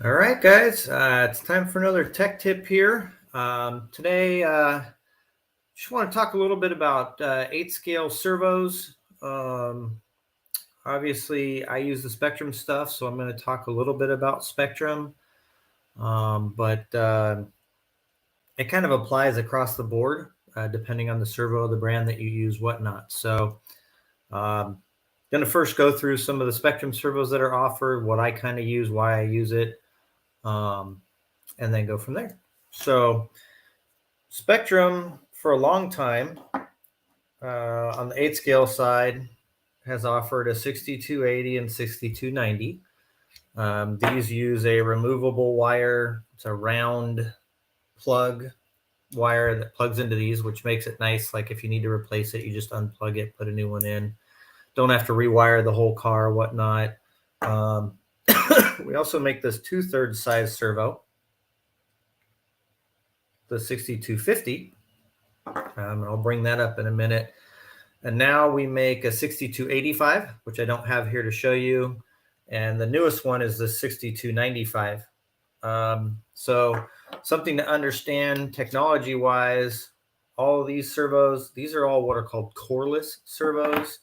All right, guys, it's time for another tech tip here. Today, just want to talk a little bit about 8 scale servos. Obviously, I use the Spektrum stuff, so I'm going to talk a little bit about Spektrum, but it kind of applies across the board, depending on the servo, the brand that you use, whatnot. So, going to first go through some of the Spektrum servos that are offered, what I kind of use, why I use it. And then go from there. So Spektrum for a long time on the 8 scale side has offered a 6280 and 6290. These use a removable wire. It's a round plug wire that plugs into these, which makes it nice. Like if you need to replace it, you just unplug it, put a new one in. Don't have to rewire the whole car or whatnot. We also make this 2/3 size servo, the 6250. I'll bring that up in a minute. And now we make a 6285, which I don't have here to show you. And the newest one is the 6295. So something to understand technology-wise, all of these servos, these are all what are called coreless servos.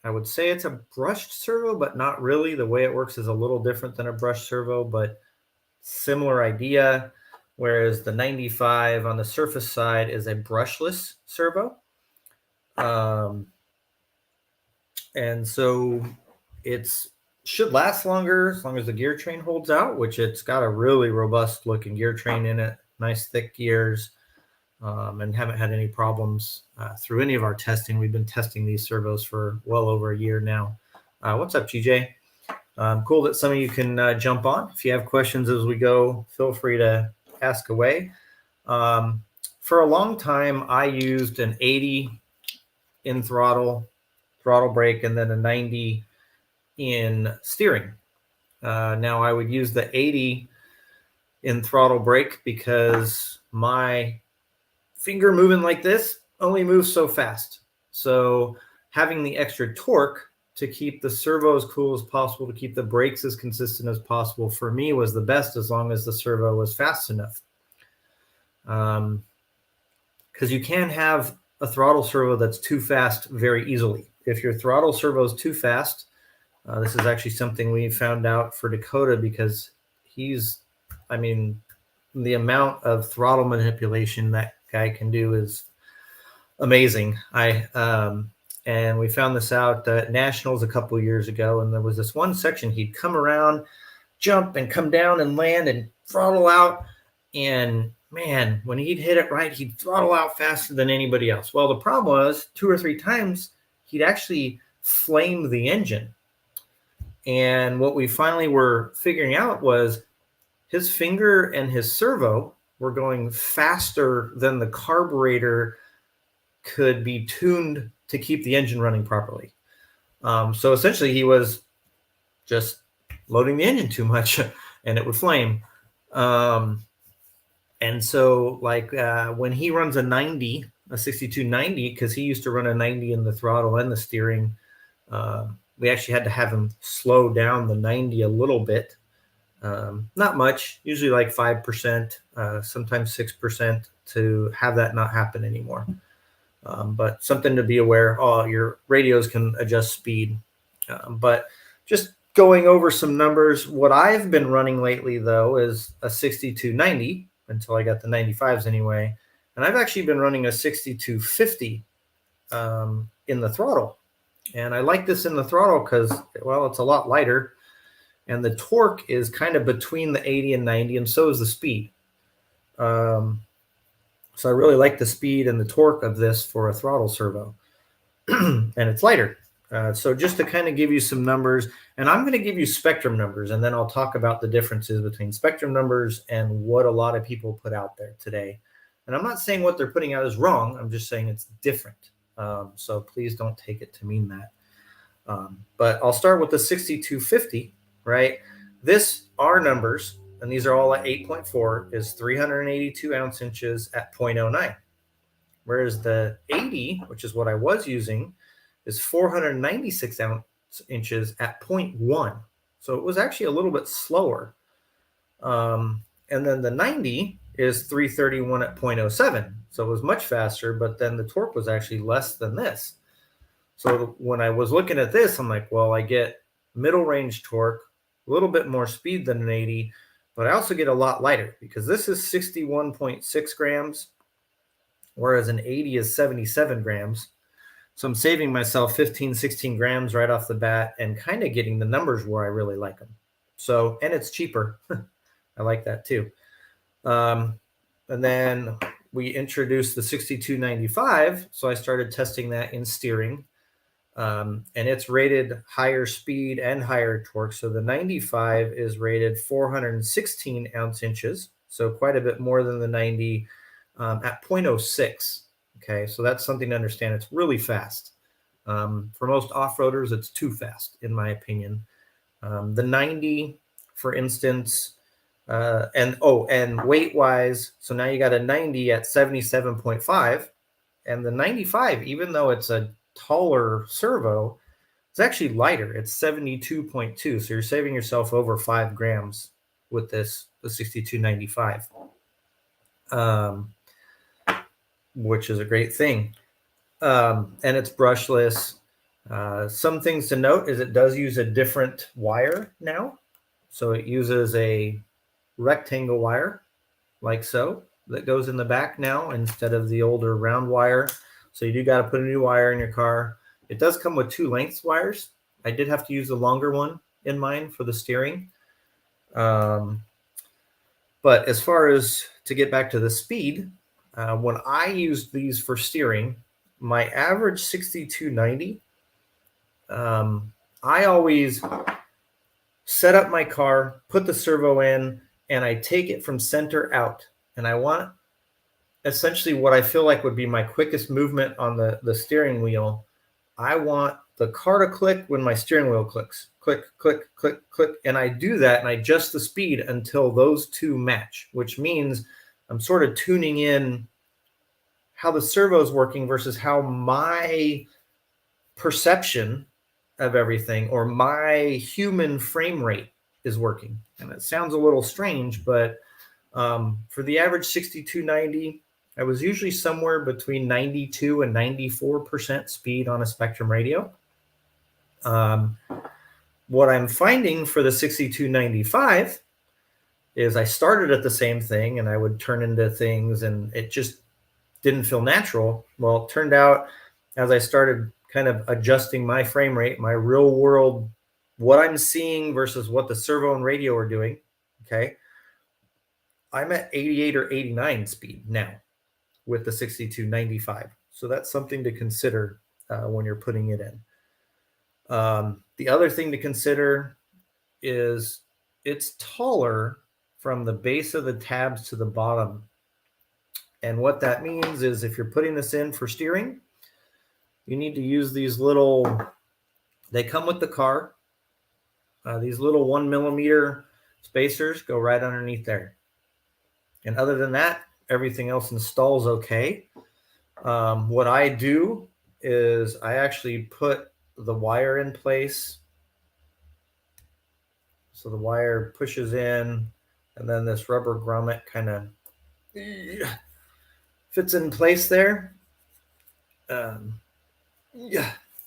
I would say it's a brushed servo, but not really. The way it works is a little different than a brushed servo, but similar idea. Whereas the 95 on the surface side is a brushless servo. And so it should last longer as long as the gear train holds out, which it's got a really robust looking gear train in it, nice thick gears, and haven't had any problems through any of our testing. We've been testing these servos for well over a year now. What's up, GJ? Cool that some of you can jump on. If you have questions as we go, feel free to ask away. For a long time, I used an 80 in throttle brake, and then a 90 in steering. Now I would use the 80 in throttle brake because my finger moving like this only moves so fast. So having the extra torque to keep the servo as cool as possible, to keep the brakes as consistent as possible, for me was the best, as long as the servo was fast enough. Because you can have a throttle servo that's too fast very easily. If your throttle servo is too fast, this is actually something we found out for Dakota, because the amount of throttle manipulation that guy can do is amazing. And we found this out at Nationals a couple of years ago, and there was this one section he'd come around, jump, and come down and land and throttle out. And man, when he'd hit it right, he'd throttle out faster than anybody else. Well, the problem was 2 or 3 times he'd actually flame the engine. And what we finally were figuring out was his finger and his servo were going faster than the carburetor could be tuned to keep the engine running properly. So essentially he was just loading the engine too much and it would flame. And so like when he runs a 90, a 6290, because he used to run a 90 in the throttle and the steering, we actually had to have him slow down the 90 a little bit. Not much, usually like 5%, sometimes 6%, to have that not happen anymore. But something to be aware. Your radios can adjust speed. But just going over some numbers, what I've been running lately, though, is a 6290, until I got the 95s anyway. And I've actually been running a 6250 in the throttle. And I like this in the throttle because, well, it's a lot lighter. And the torque is kind of between the 80 and 90, and so is the speed. So I really like the speed and the torque of this for a throttle servo. And it's lighter. So just to kind of give you some numbers, and I'm going to give you Spektrum numbers, and then I'll talk about the differences between Spektrum numbers and what a lot of people put out there today. And I'm not saying what they're putting out is wrong. I'm just saying it's different. So please don't take it to mean that. But I'll start with the 6250, right? Our numbers, and these are all at 8.4, is 382 ounce inches at 0.09. Whereas the 80, which is what I was using, is 496 ounce inches at 0.1. So it was actually a little bit slower. And then the 90 is 331 at 0.07. So it was much faster, but then the torque was actually less than this. So when I was looking at this, I'm like, well, I get middle range torque, a little bit more speed than an 80, but I also get a lot lighter because this is 61.6 grams, whereas an 80 is 77 grams. So I'm saving myself 15, 16 grams right off the bat and kind of getting the numbers where I really like them. So, and it's cheaper. I like that too. And then we introduced the 6295. So I started testing that in steering. And it's rated higher speed and higher torque. So the 95 is rated 416 ounce inches. So quite a bit more than the 90 at 0.06. Okay, so that's something to understand. It's really fast. For most off-roaders, it's too fast, in my opinion. The 90, for instance, and weight-wise, so now you got a 90 at 77.5, and the 95, even though it's a taller servo, it's actually lighter. It's 72.2, so you're saving yourself over 5 grams with this, the 6295, which is a great thing. And it's brushless. Some things to note is it does use a different wire now. So it uses a rectangle wire like so that goes in the back now instead of the older round wire. So you do got to put a new wire in your car. It does come with 2 lengths wires. I did have to use the longer one in mine for the steering. But as far as to get back to the speed, when I used these for steering, my average 6290, I always set up my car, put the servo in, and I take it from center out. And I want essentially what I feel like would be my quickest movement on the steering wheel. I want the car to click when my steering wheel clicks. Click, click, click, click. And I do that and I adjust the speed until those two match, which means I'm sort of tuning in how the servo is working versus how my perception of everything or my human frame rate is working. And it sounds a little strange, but for the average 6290, I was usually somewhere between 92 and 94% speed on a Spektrum radio. What I'm finding for the 6295 is I started at the same thing and I would turn into things and it just didn't feel natural. Well, it turned out as I started kind of adjusting my frame rate, my real world, what I'm seeing versus what the servo and radio are doing, okay, I'm at 88 or 89 speed now with the 6295. So that's something to consider when you're putting it in. The other thing to consider is it's taller from the base of the tabs to the bottom. And what that means is if you're putting this in for steering, you need to use these little, they come with the car. These little 1 millimeter spacers go right underneath there. And other than that, everything else installs okay. What I do is I actually put the wire in place. So the wire pushes in, and then this rubber grommet kind of fits in place there.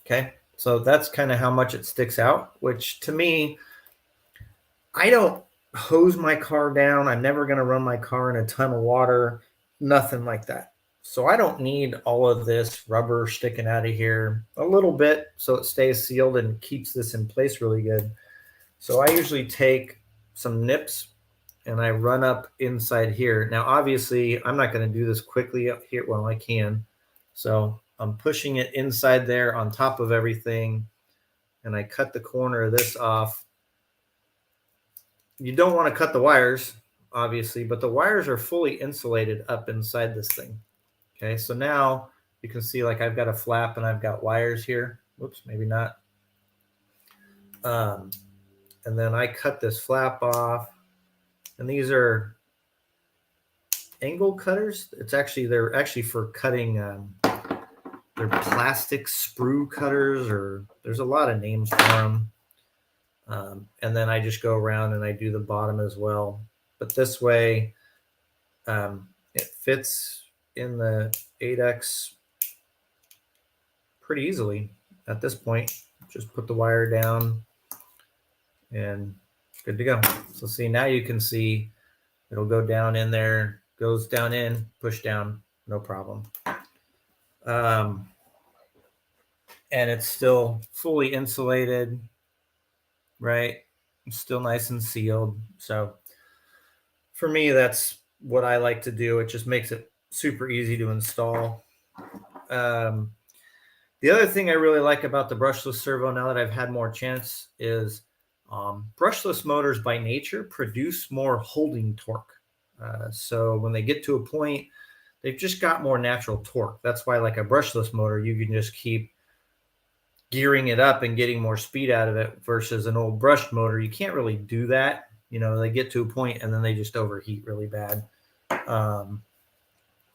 Okay, so that's kind of how much it sticks out, which to me, I don't hose my car down. I'm never going to run my car in a ton of water, nothing like that. So I don't need all of this rubber sticking out of here, a little bit so it stays sealed and keeps this in place really good. So I usually take some nips and I run up inside here. Now, obviously, I'm not going to do this quickly up here. Well, I can. So I'm pushing it inside there on top of everything, and I cut the corner of this off. You don't want to cut the wires, obviously, but the wires are fully insulated up inside this thing. Okay, so now you can see like I've got a flap and I've got wires here. Whoops, maybe not. And then I cut this flap off, and these are angle cutters. They're actually for cutting. They're plastic sprue cutters, or there's a lot of names for them. And then I just go around and I do the bottom as well. But this way, it fits in the 8X pretty easily at this point. Just put the wire down and good to go. So see, now you can see it'll go down in there, goes down in, push down, no problem. And it's still fully insulated, right? It's still nice and sealed. So for me, that's what I like to do. It just makes it super easy to install. The other thing I really like about the brushless servo, now that I've had more chance, is brushless motors by nature produce more holding torque. So when they get to a point, they've just got more natural torque. That's why, like a brushless motor, you can just keep gearing it up and getting more speed out of it versus an old brushed motor. You can't really do that. You know, they get to a point and then they just overheat really bad.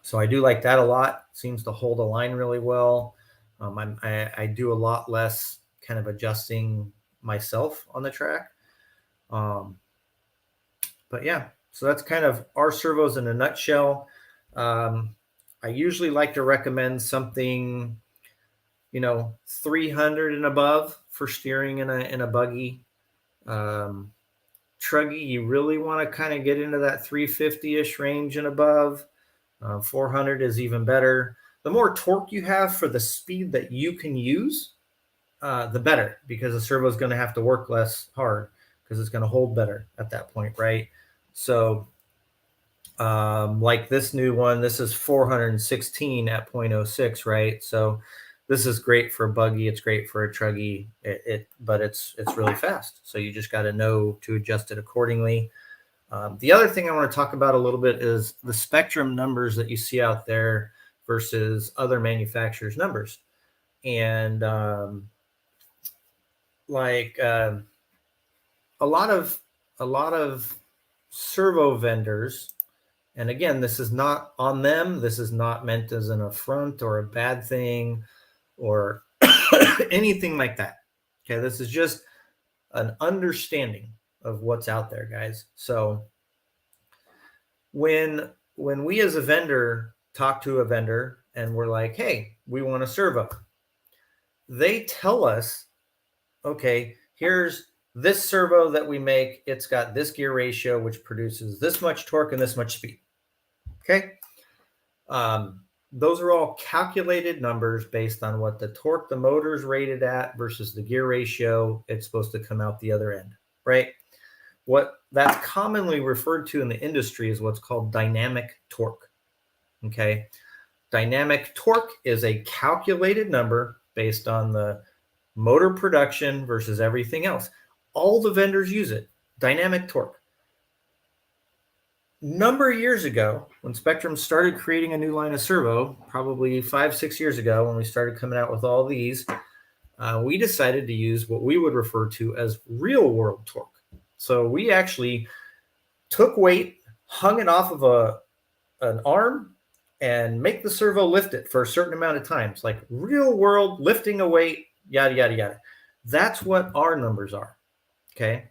So I do like that a lot. Seems to hold a line really well. I do a lot less kind of adjusting myself on the track. But yeah, so that's kind of our servos in a nutshell. I usually like to recommend something, 300 and above for steering in a buggy. Truggy, you really want to kind of get into that 350-ish range and above. 400 is even better. The more torque you have for the speed that you can use, the better, because the servo is going to have to work less hard because it's going to hold better at that point, right? So like this new one, this is 416 at 0.06, right? So this is great for a buggy. It's great for a truggy, but it's really fast. So you just got to know to adjust it accordingly. The other thing I want to talk about a little bit is the Spektrum numbers that you see out there versus other manufacturers' numbers. And a lot of servo vendors, and again, this is not on them. This is not meant as an affront or a bad thing or anything like that. Okay, this is just an understanding of what's out there, guys. So when we as a vendor talk to a vendor and we're like, hey, we want a servo, they tell us, okay, here's this servo that we make. It's got this gear ratio, which produces this much torque and this much speed. Okay. Those are all calculated numbers based on what the torque the motor is rated at versus the gear ratio it's supposed to come out the other end, right? What that's commonly referred to in the industry is what's called dynamic torque. Okay. Dynamic torque is a calculated number based on the motor production versus everything else. All the vendors use it. Dynamic torque. Number of years ago, when Spektrum started creating a new line of servo, probably 5-6 years ago, when we started coming out with all these, we decided to use what we would refer to as real world torque. So we actually took weight, hung it off of an arm, and make the servo lift it for a certain amount of times, like real world lifting a weight, yada, yada, yada. That's what our numbers are. Okay.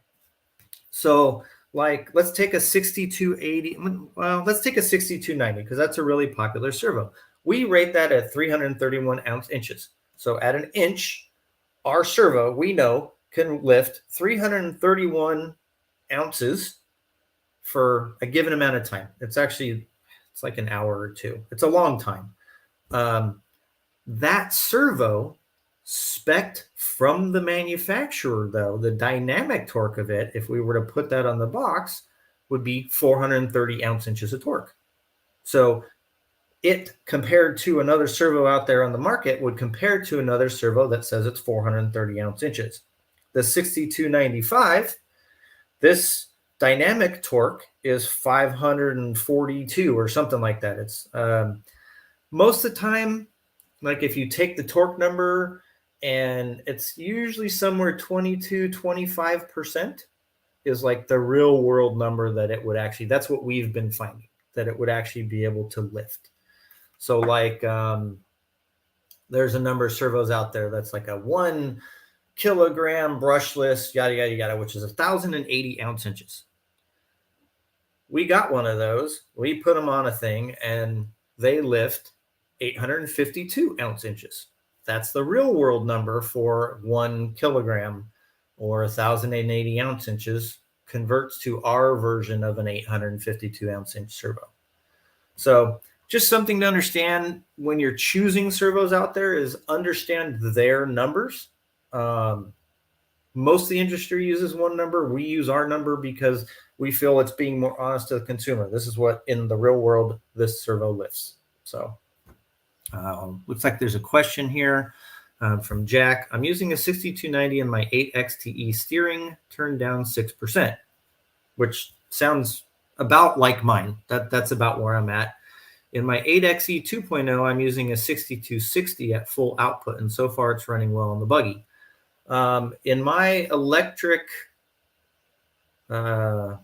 So like, let's take a 6280. Well, let's take a 6290 because that's a really popular servo. We rate that at 331 ounce inches. So at an inch, our servo, we know, can lift 331 ounces for a given amount of time. It's like an hour or two. It's a long time. That servo spec'd from the manufacturer, though, the dynamic torque of it, if we were to put that on the box, would be 430 ounce inches of torque. So it, compared to another servo out there on the market, would compare to another servo that says it's 430 ounce inches. The 6295, this dynamic torque is 542 or something like that. It's most of the time, like if you take the torque number, and it's usually somewhere 22-25% is like the real world number that it would actually, that's what we've been finding, that it would actually be able to lift. So like there's a number of servos out there that's like a 1 kilogram brushless, yada, yada, yada, which is 1,080 ounce inches. We got one of those. We put them on a thing and they lift 852 ounce inches. That's the real world number for 1 kilogram, or 1,080 ounce inches converts to our version of an 852 ounce inch servo. So just something to understand when you're choosing servos out there is understand their numbers. Most of the industry uses one number. We use our number because we feel it's being more honest to the consumer. This is what in the real world this servo lifts. So looks like there's a question here from Jack. I'm using a 6290 in my 8XTE steering, turned down 6%, which sounds about like mine. That's about where I'm at. In my 8XE 2.0, I'm using a 6260 at full output, and so far it's running well on the buggy. In my electric, it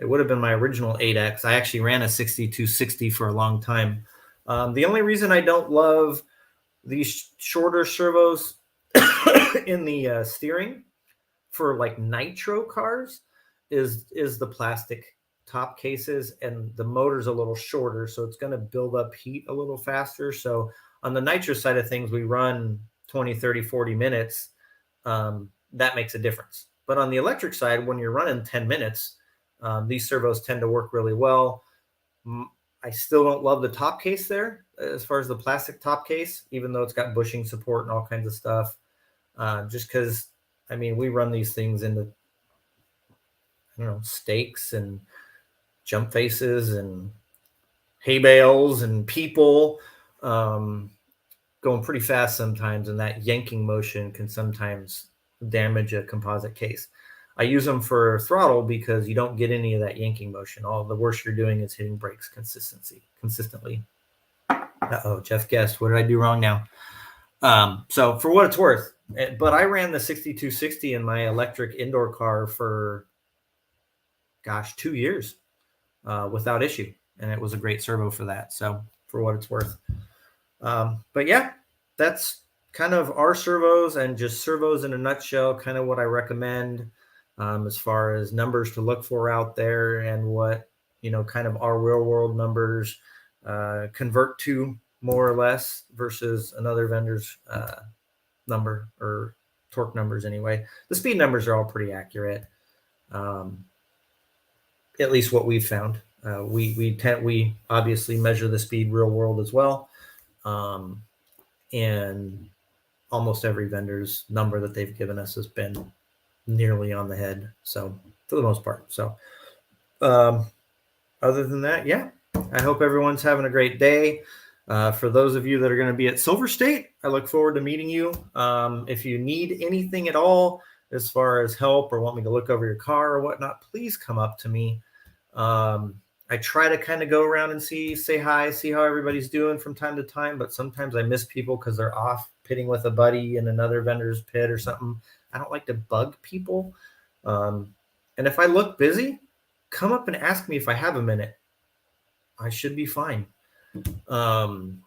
would have been my original 8X. I actually ran a 6260 for a long time. The only reason I don't love these shorter servos in the steering for like nitro cars is the plastic top cases, and the motor's a little shorter, so it's going to build up heat a little faster. So on the nitro side of things, we run 20, 30, 40 minutes. That makes a difference. But on the electric side, when you're running 10 minutes, these servos tend to work really well. I still don't love the top case there as far as the plastic top case, even though it's got bushing support and all kinds of stuff. Just because, I mean, we run these things into, stakes and jump faces and hay bales and people, going pretty fast sometimes, and that yanking motion can sometimes damage a composite case. I use them for throttle because you don't get any of that yanking motion. All the worst you're doing is hitting brakes consistently. Jeff guessed. What did I do wrong now? So for what it's worth, but I ran the 6260 in my electric indoor car for, 2 years without issue. And it was a great servo for that. So for what it's worth. But yeah, that's kind of our servos, and just servos in a nutshell, kind of what I recommend as far as numbers to look for out there, and what, kind of our real world numbers convert to more or less versus another vendor's number, or torque numbers anyway. The speed numbers are all pretty accurate. At least what we've found. We obviously measure the speed real world as well. And almost every vendor's number that they've given us has been nearly on the head. So for the most part. So other than that, yeah, I hope everyone's having a great day. For those of you that are going to be at Silver State, I look forward to meeting you. If you need anything at all as far as help, or want me to look over your car or whatnot, please come up to me. I try to kind of go around and say hi, see how everybody's doing from time to time, but sometimes I miss people because they're off pitting with a buddy in another vendor's pit or something. I don't like to bug people. And if I look busy, come up and ask me if I have a minute. I should be fine. Can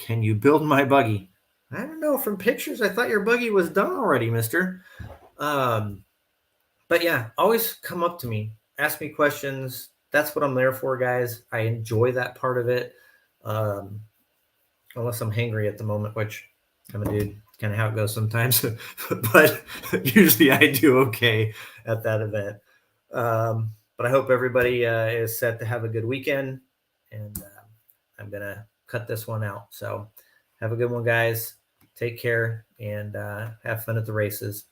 you build my buggy? I don't know. From pictures, I thought your buggy was done already, mister. But yeah, always come up to me, ask me questions. That's what I'm there for, guys. I enjoy that part of it. Unless I'm hangry at the moment, which I'm a dude. Kind of how it goes sometimes. But usually I do okay at that event. But I hope everybody is set to have a good weekend. And I'm going to cut this one out. So have a good one, guys. Take care, and have fun at the races.